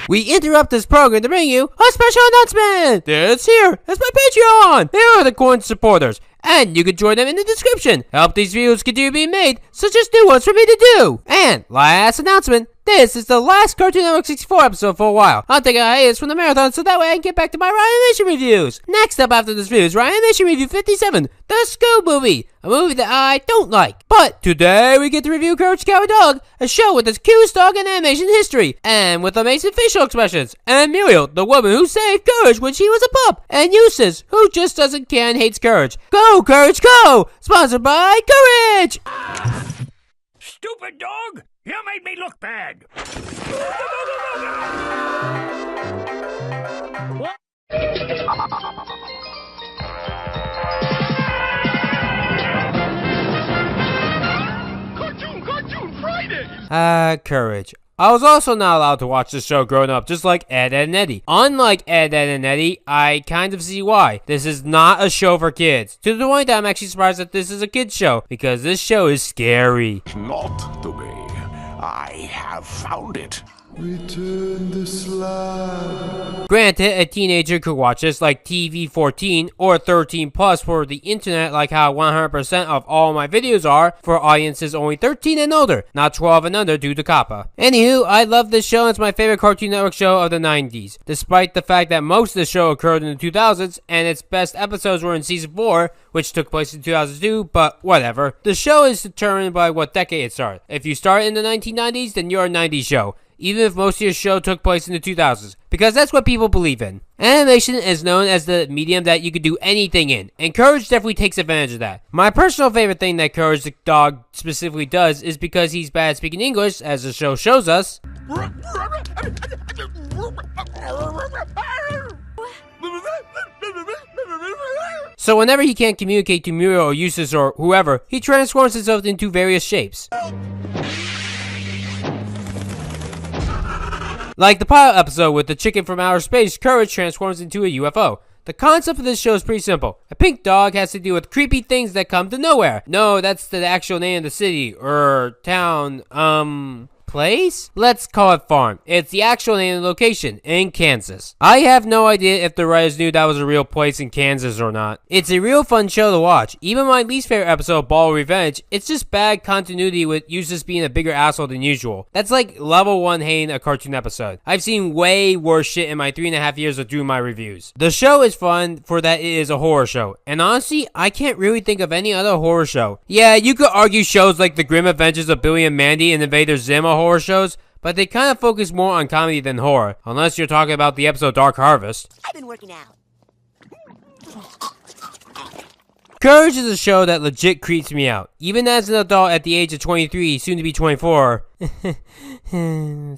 We interrupt this program to bring you a special announcement. This here is my Patreon. Here are the coin supporters, and you can join them in the description. Help these videos continue being made, so just new ones for me to do. And last announcement, this is the last Cartoon Network 64 episode for a while. I'll take a hiatus from the marathon so that way I can get back to my Ryan Animation reviews. Next up after this video is Ryan Animation Review 57, The Scoob Movie, a movie that I don't like. But today we get to review Courage the Cowardly Dog, a show with the cutest dog in animation history, and with amazing facial expressions, and Muriel, the woman who saved Courage when she was a pup, and Eustace, who just doesn't care and hates Courage. Go, Courage, go! Sponsored by Courage! Stupid dog! You made me look bad! Cartoon Fridays! Courage. I was also not allowed to watch this show growing up, just like Ed, Edd and Eddy. Unlike Ed, Edd and Eddy, I kind of see why. This is not a show for kids. To the point that I'm actually surprised that this is a kid's show, because this show is scary. Not to be. I have found it. Return the slab. Granted, a teenager could watch this like TV-14 or 13 plus for the internet, like how 100% of all my videos are for audiences only 13 and older, not 12 and under due to COPPA. Anywho, I love this show and it's my favorite Cartoon Network show of the 90s, despite the fact that most of the show occurred in the 2000s and its best episodes were in season 4, which took place in 2002, but whatever. The show is determined by what decade it started. If you start in the 1990s, then you're a 90s show, even if most of your show took place in the 2000s, because that's what people believe in. Animation is known as the medium that you could do anything in, and Courage definitely takes advantage of that. My personal favorite thing that Courage the dog specifically does is because he's bad at speaking English, as the show shows us. So whenever he can't communicate to Muriel or Eustace or whoever, he transforms himself into various shapes. Like the pilot episode with the chicken from outer space, Courage transforms into a UFO. The concept of this show is pretty simple. A pink dog has to deal with creepy things that come to nowhere. No, that's the actual name of the city, or town, place? Let's call it farm. It's the actual name of the location, in Kansas. I have no idea if the writers knew that was a real place in Kansas or not. It's a real fun show to watch. Even my least favorite episode, Ball Revenge, it's just bad continuity with Eustace being a bigger asshole than usual. That's like level 1 hating a cartoon episode. I've seen way worse shit in my 3.5 years of doing my reviews. The show is fun for that it is a horror show. And honestly, I can't really think of any other horror show. Yeah, you could argue shows like The Grim Adventures of Billy and Mandy and Invader Zim are horror shows, but they kind of focus more on comedy than horror, unless you're talking about the episode Dark Harvest. I've been working out. Courage is a show that legit creeps me out. Even as an adult at the age of 23, soon to be 24.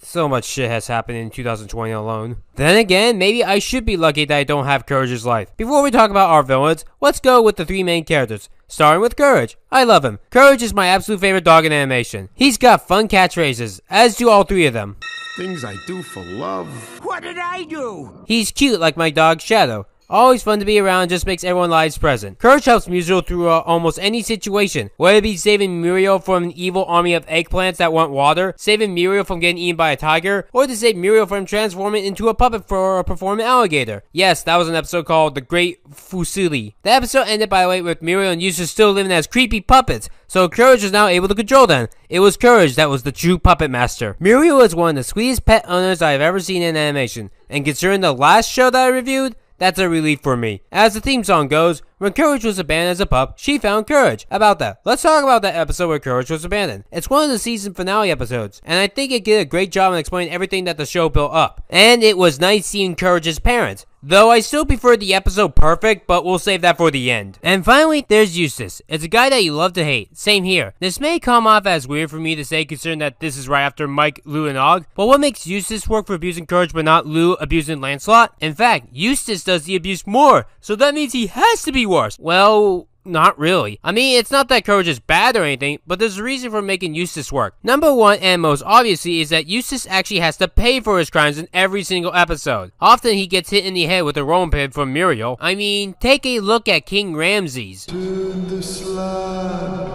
So much shit has happened in 2020 alone. Then again, maybe I should be lucky that I don't have Courage's life. Before we talk about our villains, let's go with the 3 main characters. Starting with Courage. I love him. Courage is my absolute favorite dog in animation. He's got fun catchphrases, as do all 3 of them. Things I do for love. What did I do? He's cute like my dog Shadow. Always fun to be around, just makes everyone's lives present. Courage helps Muriel through almost any situation, whether it be saving Muriel from an evil army of eggplants that want water, saving Muriel from getting eaten by a tiger, or to save Muriel from transforming into a puppet for a performing alligator. Yes, that was an episode called The Great Fusili. The episode ended, by the way, with Muriel and Eustace still living as creepy puppets, so Courage was now able to control them. It was Courage that was the true puppet master. Muriel is one of the sweetest pet owners I've ever seen in animation, and considering the last show that I reviewed, that's a relief for me. As the theme song goes, when Courage was abandoned as a pup, she found Courage. About that, let's talk about that episode where Courage was abandoned. It's one of the season finale episodes, and I think it did a great job in explaining everything that the show built up. And it was nice seeing Courage's parents. Though I still prefer the episode Perfect, but we'll save that for the end. And finally, there's Eustace. It's a guy that you love to hate. Same here. This may come off as weird for me to say considering that this is right after Mike, Lou, and Og, but what makes Eustace work for abusing Courage but not Lou abusing Lancelot? In fact, Eustace does the abuse more, so that means he has to be worse. Well, not really. I mean, it's not that Courage is bad or anything, but there's a reason for making Eustace work. Number 1, and most obviously, is that Eustace actually has to pay for his crimes in every single episode. Often he gets hit in the head with a rolling pin from Muriel. I mean, take a look at King Ramses. Return the slab.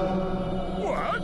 What?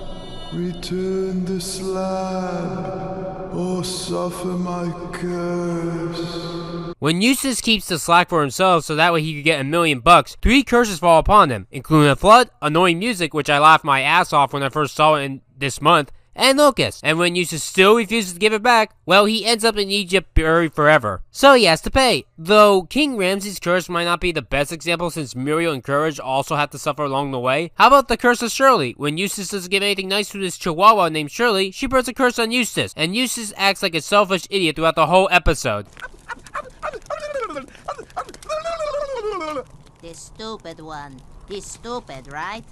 Return the slab. Or must suffer my curse. When Eustace keeps the slack for himself so that way he could get $1,000,000, 3 curses fall upon him, including a flood, annoying music, which I laughed my ass off when I first saw it in this month, and locusts. And when Eustace still refuses to give it back, well, he ends up in Egypt buried forever. So he has to pay. Though King Ramses' curse might not be the best example since Muriel and Courage also have to suffer along the way. How about the curse of Shirley? When Eustace doesn't give anything nice to this chihuahua named Shirley, she puts a curse on Eustace, and Eustace acts like a selfish idiot throughout the whole episode. The stupid one. He's stupid, right?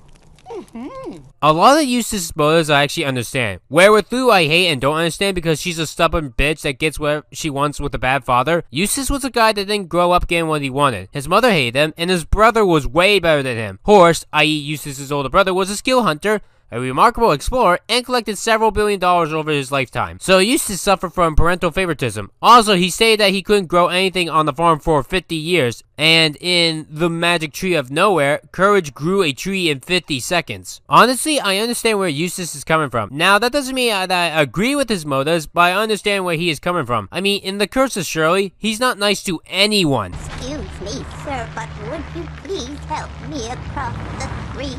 A lot of Eustace's motives I actually understand. Where with Lou I hate and don't understand because she's a stubborn bitch that gets what she wants with a bad father. Eustace was a guy that didn't grow up getting what he wanted. His mother hated him, and his brother was way better than him. Horst, i.e. Eustace's older brother, was a skill hunter, a remarkable explorer, and collected several $billion over his lifetime. So Eustace suffered from parental favoritism. Also, he stated that he couldn't grow anything on the farm for 50 years, and in The Magic Tree of Nowhere, Courage grew a tree in 50 seconds. Honestly, I understand where Eustace is coming from. Now, that doesn't mean that I agree with his motives, but I understand where he is coming from. I mean, in The Curse of Shirley, he's not nice to anyone. Excuse me, sir, but would you please help me across the street?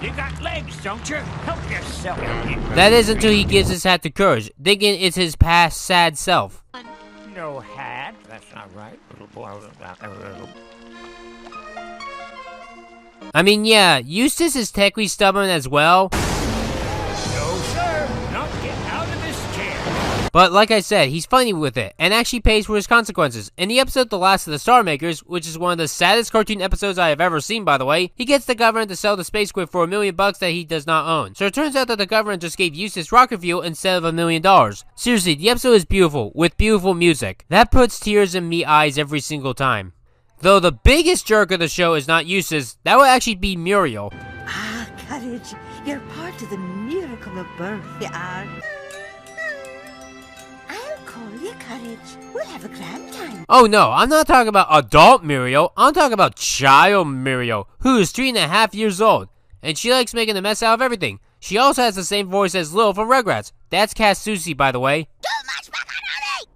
You got legs, don't you? Help yourself. That is until he gives his hat to Courage, thinking it's his past sad self. No hat. That's not right. Little boy. I mean, yeah, Eustace is technically stubborn as well. No, sir. Not get out of this chair. But like I said, he's funny with it, and actually pays for his consequences. In the episode The Last of the Star Makers, which is one of the saddest cartoon episodes I have ever seen by the way, he gets the government to sell the space squid for $1,000,000 that he does not own. So it turns out that the government just gave Eustace rocket fuel instead of $1,000,000. Seriously, the episode is beautiful, with beautiful music. That puts tears in me eyes every single time. Though the biggest jerk of the show is not Eustace, that would actually be Muriel. Ah, Courage, you're part of the miracle of birth, you are. I'll call you, Courage. We'll have a grand time. Oh no, I'm not talking about adult Muriel, I'm talking about child Muriel, who is 3.5 years old. And she likes making a mess out of everything. She also has the same voice as Lil from Rugrats. That's Cass Susie, by the way. Too much macaroni!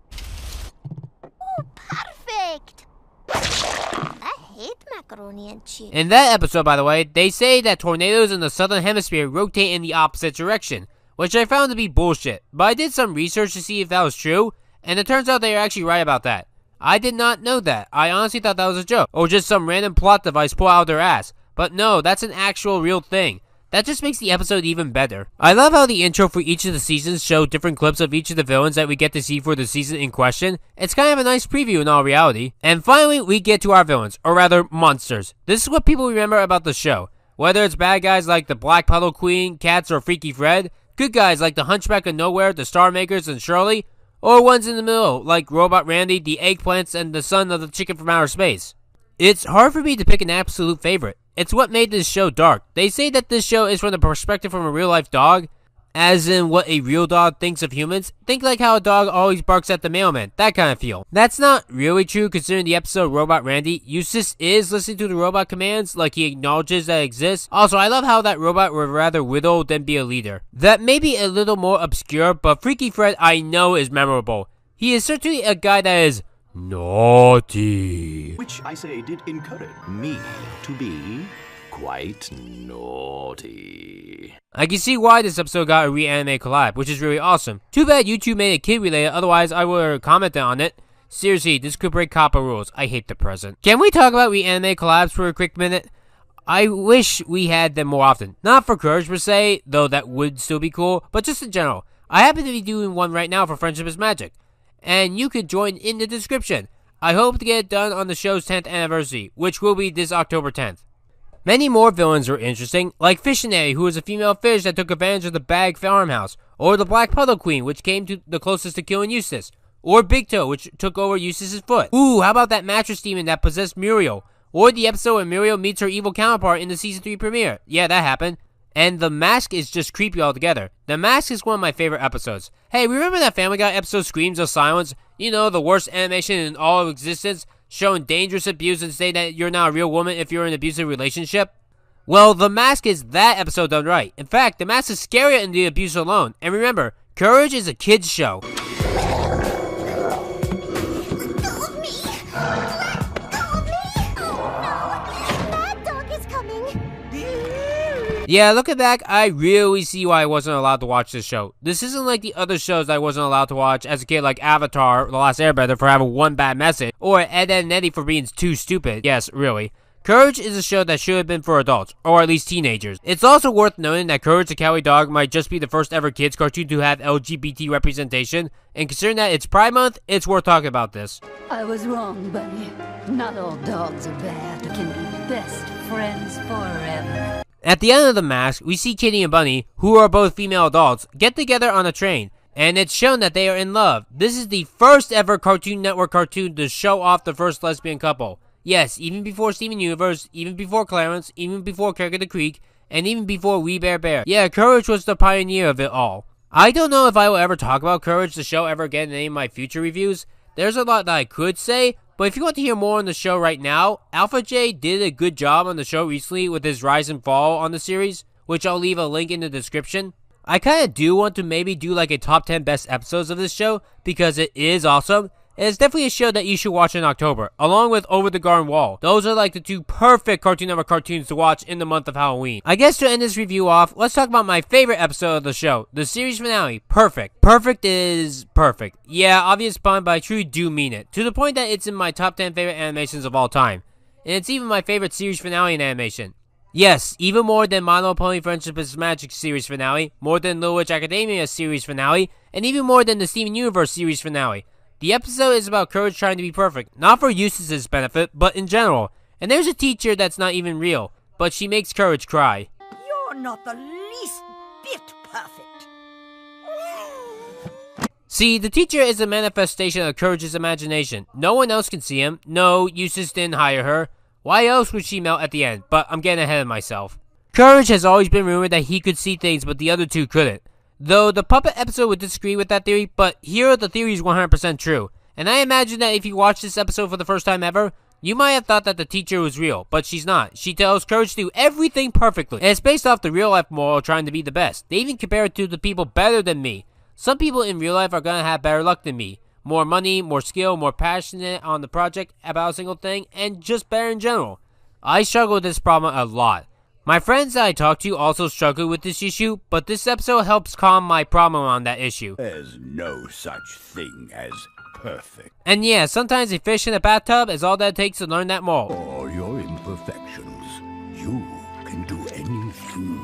Oh, perfect! I hate macaroni and cheese. In that episode, by the way, they say that tornadoes in the southern hemisphere rotate in the opposite direction, which I found to be bullshit, but I did some research to see if that was true, and it turns out they are actually right about that. I did not know that. I honestly thought that was a joke, or just some random plot device pulled out of their ass. But no, that's an actual real thing. That just makes the episode even better. I love how the intro for each of the seasons show different clips of each of the villains that we get to see for the season in question. It's kind of a nice preview in all reality. And finally, we get to our villains, or rather, monsters. This is what people remember about the show. Whether it's bad guys like the Black Puddle Queen, Cats, or Freaky Fred, good guys like the Hunchback of Nowhere, the Star Makers, and Shirley, or ones in the middle like Robot Randy, the Eggplants, and the son of the chicken from outer space. It's hard for me to pick an absolute favorite. It's what made this show dark. They say that this show is from the perspective from a real-life dog, as in what a real dog thinks of humans. Think like how a dog always barks at the mailman, that kind of feel. That's not really true considering the episode Robot Randy. Eustace is listening to the robot commands, like he acknowledges that it exists. Also, I love how that robot would rather whittle than be a leader. That may be a little more obscure, but Freaky Fred I know is memorable. He is certainly a guy that is naughty. Which I say did encourage me to be quite naughty. I can see why this episode got a Reanimate collab, which is really awesome. Too bad YouTube made it kid related, otherwise I would have commented on it. Seriously, this could break COPPA rules. I hate the present. Can we talk about Reanimate collabs for a quick minute? I wish we had them more often. Not for Courage per se, though that would still be cool, but just in general. I happen to be doing one right now for Friendship is Magic, and you could join in the description. I hope to get it done on the show's 10th anniversary, which will be this October 10th. Many more villains are interesting, like Fissionary, who is a female fish that took advantage of the Bag farmhouse, or the Black Puddle Queen, which came to the closest to killing Eustace, or Big Toe, which took over Eustace's foot. Ooh, how about that mattress demon that possessed Muriel? Or the episode where Muriel meets her evil counterpart in the season 3 premiere. Yeah, that happened. And The Mask is just creepy altogether. The Mask is one of my favorite episodes. Hey, remember that Family Guy episode Screams of Silence? You know, the worst animation in all of existence, showing dangerous abuse and saying that you're not a real woman if you're in an abusive relationship? Well, The Mask is that episode done right. In fact, The Mask is scarier in the abuse alone. And remember, Courage is a kid's show. Yeah, looking back, I really see why I wasn't allowed to watch this show. This isn't like the other shows I wasn't allowed to watch as a kid, like Avatar, The Last Airbender for having one bad message, or Ed, Edd n Eddy for being too stupid. Yes, really. Courage is a show that should have been for adults, or at least teenagers. It's also worth noting that Courage the Cowardly Dog might just be the first ever kids cartoon to have LGBT representation, and considering that it's Pride Month, it's worth talking about this. I was wrong, Bunny. Not all dogs are bad. Can be best friends forever. At the end of The Mask, we see Kitty and Bunny, who are both female adults, get together on a train, and it's shown that they are in love. This is the first ever Cartoon Network cartoon to show off the first lesbian couple. Yes, even before Steven Universe, even before Clarence, even before Craig of the Creek, and even before We Bare Bear. Yeah, Courage was the pioneer of it all. I don't know if I will ever talk about Courage the show ever again in any of my future reviews. There's a lot that I could say, but if you want to hear more on the show right now, Alpha J did a good job on the show recently with his rise and fall on the series, which I'll leave a link in the description. I kinda do want to maybe do like a top 10 best episodes of this show, because it is awesome. It's definitely a show that you should watch in October, along with Over the Garden Wall. Those are like the two perfect Cartoon Network cartoons to watch in the month of Halloween. I guess to end this review off, let's talk about my favorite episode of the show, the series finale, Perfect. Perfect is perfect. Yeah, obvious pun, but I truly do mean it, to the point that it's in my top 10 favorite animations of all time. And it's even my favorite series finale in animation. Yes, even more than My Little Pony Friendship is Magic series finale, more than Little Witch Academia series finale, and even more than the Steven Universe series finale. The episode is about Courage trying to be perfect, not for Eustace's benefit, but in general. And there's a teacher that's not even real, but she makes Courage cry. You're not the least bit perfect. See, the teacher is a manifestation of Courage's imagination. No one else can see him. No, Eustace didn't hire her. Why else would she melt at the end? But I'm getting ahead of myself. Courage has always been rumored that he could see things, but the other two couldn't. Though the puppet episode would disagree with that theory, but here the theory is 100% true. And I imagine that if you watch this episode for the first time ever, you might have thought that the teacher was real, but she's not. She tells Courage to do everything perfectly, and it's based off the real life moral trying to be the best. They even compare it to the people better than me. Some people in real life are gonna have better luck than me. More money, more skill, more passionate on the project about a single thing, and just better in general. I struggle with this problem a lot. My friends that I talk to also struggle with this issue, but this episode helps calm my problem on that issue. There's no such thing as perfect. And yeah, sometimes a fish in a bathtub is all that it takes to learn that moral. All your imperfections, you can do anything.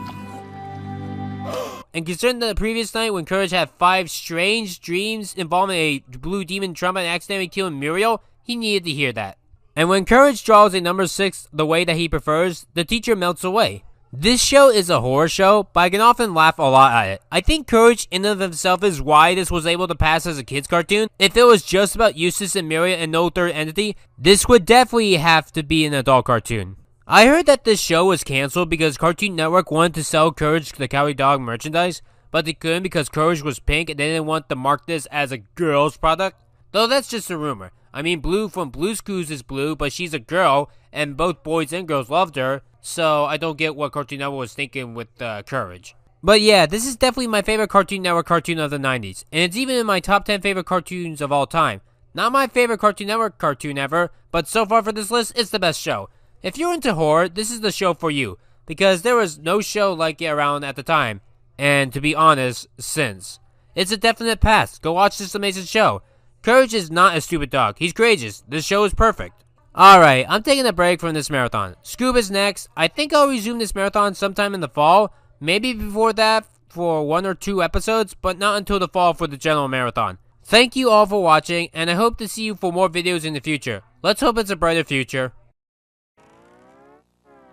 And considering the previous night when Courage had 5 strange dreams involving a blue demon trumpet and accidentally killing Muriel, he needed to hear that. And when Courage draws a number 6 the way that he prefers, the teacher melts away. This show is a horror show, but I can often laugh a lot at it. I think Courage in and of himself is why this was able to pass as a kid's cartoon. If it was just about Eustace and Muriel and no third entity, this would definitely have to be an adult cartoon. I heard that this show was cancelled because Cartoon Network wanted to sell Courage the Cowardly Dog merchandise, but they couldn't because Courage was pink and they didn't want to mark this as a girl's product. Though that's just a rumor. I mean, Blue from Blue's Clues is blue, but she's a girl, and both boys and girls loved her, so I don't get what Cartoon Network was thinking with Courage. But yeah, this is definitely my favorite Cartoon Network cartoon of the 90s, and it's even in my top 10 favorite cartoons of all time. Not my favorite Cartoon Network cartoon ever, but so far for this list, it's the best show. If you're into horror, this is the show for you, because there was no show like it around at the time, and to be honest, since. It's a definite pass. Go watch this amazing show. Courage is not a stupid dog. He's courageous. This show is perfect. Alright, I'm taking a break from this marathon. Scoob next. I think I'll resume this marathon sometime in the fall. Maybe before that for 1 or 2 episodes, but not until the fall for the general marathon. Thank you all for watching, and I hope to see you for more videos in the future. Let's hope it's a brighter future.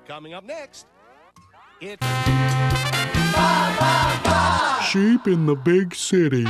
Coming up next, it's Sheep in the big city.